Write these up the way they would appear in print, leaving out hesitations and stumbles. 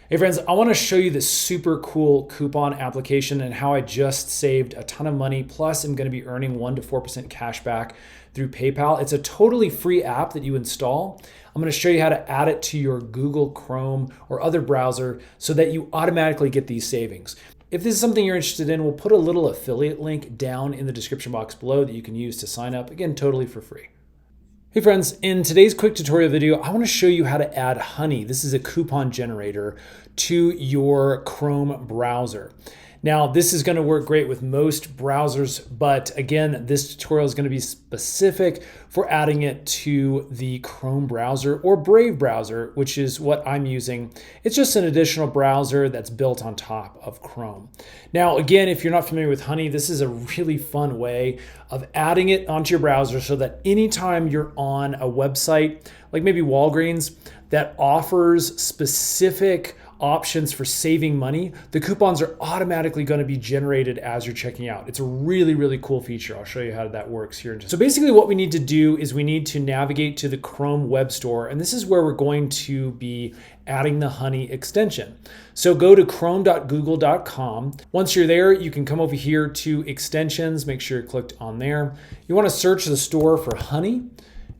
Hey friends, I want to show you this super cool coupon application and how I just saved a ton of money. Plus, I'm going to be earning 1 to 4% cash back through PayPal. It's a totally free app that you install. I'm going to show you how to add it to your Google Chrome or other browser so that you automatically get these savings. If this is something you're interested in, we'll put a little affiliate link down in the description box below that you can use to sign up. Again, totally for free. Hey friends, in today's quick tutorial video, I want to show you how to add Honey. This is a coupon generator to your Chrome browser. Now, this is going to work great with most browsers, but again, this tutorial is going to be specific for adding it to the Chrome browser or Brave browser, which is what I'm using. It's just an additional browser that's built on top of Chrome. Now, again, if you're not familiar with Honey, this is a really fun way of adding it onto your browser so that anytime you're on a website, like maybe Walgreens, that offers specific options for saving money, the coupons are automatically going to be generated as you're checking out. It's a really, really cool feature. I'll show you how that works here. So basically what we need to do is we need to navigate to the Chrome Web Store, and this is where we're going to be adding the Honey extension. So go to chrome.google.com. Once you're there, you can come over here to extensions, make sure you're clicked on there. You want to search the store for Honey,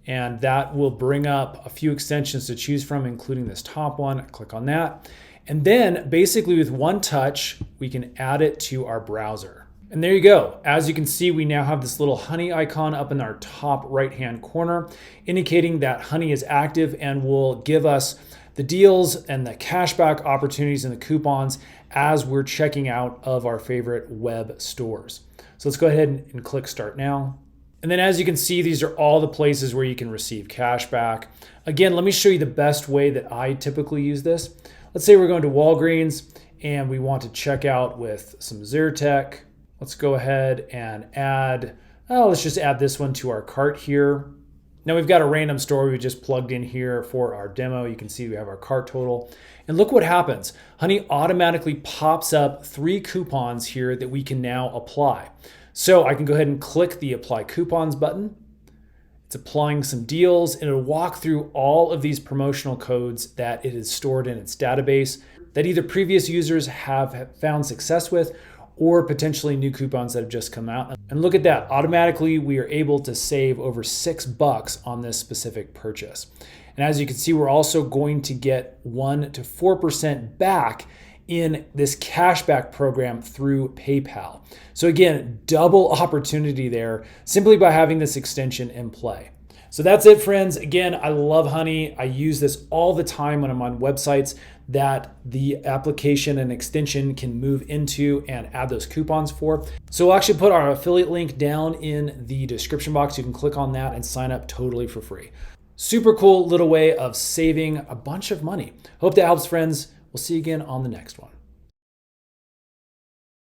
and that will bring up a few extensions to choose from, including this top one. Click on that. And then basically with one touch, we can add it to our browser. And there you go. As you can see, we now have this little Honey icon up in our top right-hand corner, indicating that Honey is active and will give us the deals and the cashback opportunities and the coupons as we're checking out of our favorite web stores. So let's go ahead and click Start Now. And then as you can see, these are all the places where you can receive cash back. Again, let me show you the best way that I typically use this. Let's say we're going to Walgreens and we want to check out with some Zyrtec. Let's go ahead and let's just add this one to our cart here. Now we've got a random store we just plugged in here for our demo. You can see we have our cart total. And look what happens. Honey automatically pops up 3 coupons here that we can now apply. So I can go ahead and click the Apply Coupons button. It's applying some deals, and it'll walk through all of these promotional codes that it is stored in its database that either previous users have found success with or potentially new coupons that have just come out. And look at that, automatically we are able to save over $6 on this specific purchase. And as you can see, we're also going to get 1 to 4% back in this cashback program through PayPal. So again, double opportunity there simply by having this extension in play. So that's it, friends. Again, I love Honey. I use this all the time when I'm on websites that the application and extension can move into and add those coupons for. So we'll actually put our affiliate link down in the description box. You can click on that and sign up totally for free. Super cool little way of saving a bunch of money. Hope that helps, friends. We'll see you again on the next one.